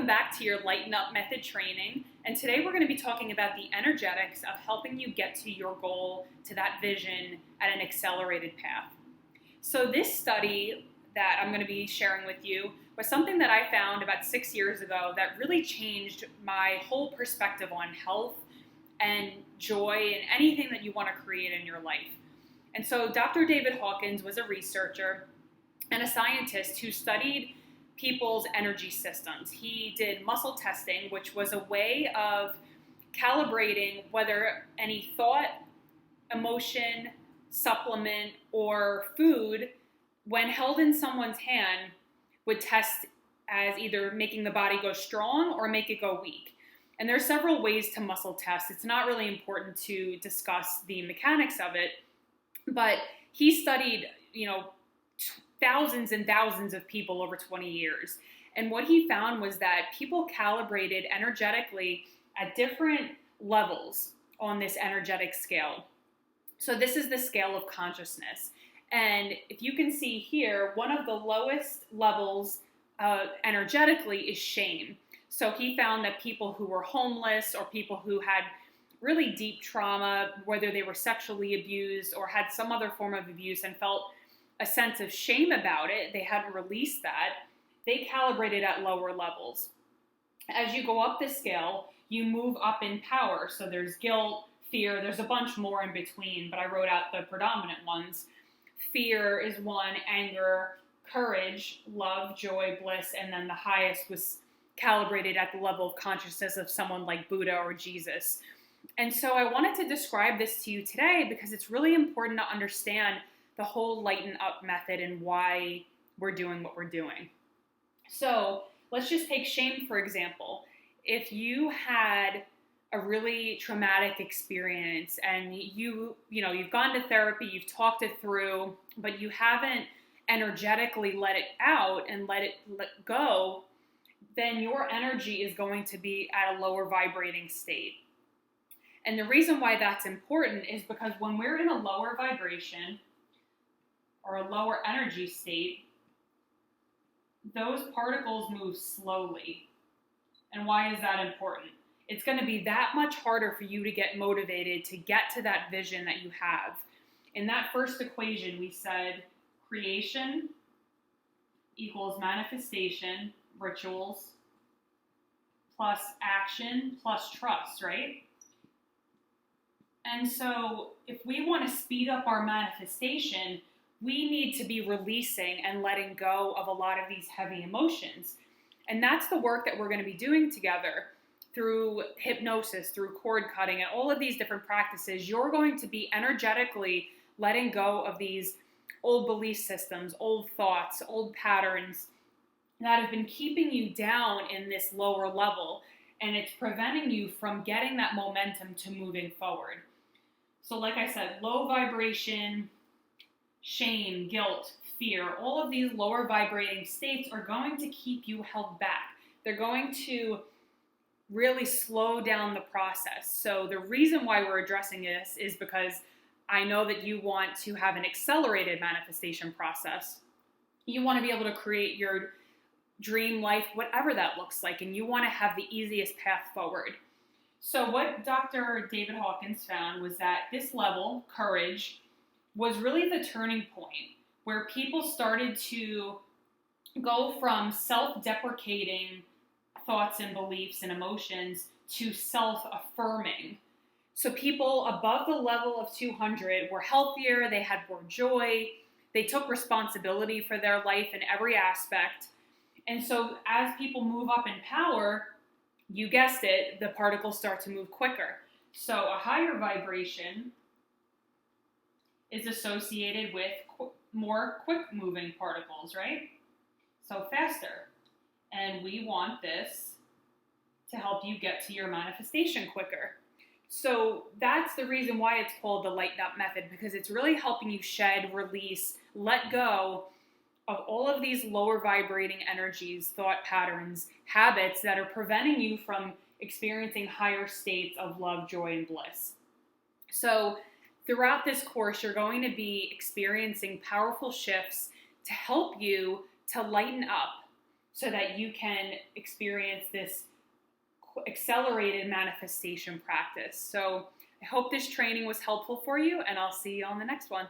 Welcome back to your Lighten Up method training. And today we're going to be talking about the energetics of helping you get to your goal, to that vision at an accelerated path. So this study that I'm going to be sharing with you was something that I found about 6 years ago that really changed my whole perspective on health and joy and anything that you want to create in your life. And so Dr. David Hawkins was a researcher and a scientist who studied people's energy systems. He did muscle testing, which was a way of calibrating whether any thought, emotion, supplement, or food, when held in someone's hand, would test as either making the body go strong or make it go weak. And there's several ways to muscle test. It's not really important to discuss the mechanics of it, but he studied, thousands and thousands of people over 20 years. And what he found was that people calibrated energetically at different levels on this energetic scale. So this is the scale of consciousness. And if you can see here, one of the lowest levels energetically is shame. So he found that people who were homeless or people who had really deep trauma, whether they were sexually abused or had some other form of abuse and felt a sense of shame about it, they hadn't released that, they calibrated at lower levels. As you go up the scale, you move up in power. So there's guilt, fear, there's a bunch more in between, but I wrote out the predominant ones. Fear is one, anger, courage, love, joy, bliss, and then the highest was calibrated at the level of consciousness of someone like Buddha or Jesus. And so I wanted to describe this to you today because it's really important to understand the whole Lighten Up method and why we're doing what we're doing. So let's just take shame, for example. If you had a really traumatic experience and you've gone to therapy, you've talked it through, but you haven't energetically let it out and let go, then your energy is going to be at a lower vibrating state. And the reason why that's important is because when we're in a lower vibration or a lower energy state, those particles move slowly. And why is that important? It's going to be that much harder for you to get motivated to get to that vision that you have. In that first equation, we said creation equals manifestation, rituals, plus action, plus trust, right? And so if we want to speed up our manifestation, we need to be releasing and letting go of a lot of these heavy emotions. And that's the work that we're going to be doing together through hypnosis, through cord cutting, and all of these different practices. You're going to be energetically letting go of these old belief systems, old thoughts, old patterns that have been keeping you down in this lower level. And it's preventing you from getting that momentum to moving forward. So like I said, low vibration, shame, guilt, fear, all of these lower vibrating states are going to keep you held back. They're going to really slow down the process. So the reason why we're addressing this is because I know that you want to have an accelerated manifestation process. You want to be able to create your dream life, whatever that looks like, and you want to have the easiest path forward. So what Dr. David Hawkins found was that this level, courage, was really the turning point where people started to go from self-deprecating thoughts and beliefs and emotions to self-affirming. So people above the level of 200 were healthier, they had more joy, they took responsibility for their life in every aspect. And so as people move up in power, you guessed it, the particles start to move quicker. So a higher vibration is associated with more quick-moving particles, right? So faster. And we want this to help you get to your manifestation quicker. So that's the reason why it's called the Lighten Up method, because it's really helping you shed, release, let go of all of these lower vibrating energies, thought patterns, habits that are preventing you from experiencing higher states of love, joy, and bliss. So throughout this course, you're going to be experiencing powerful shifts to help you to lighten up, so that you can experience this accelerated manifestation practice. So I hope this training was helpful for you, and I'll see you on the next one.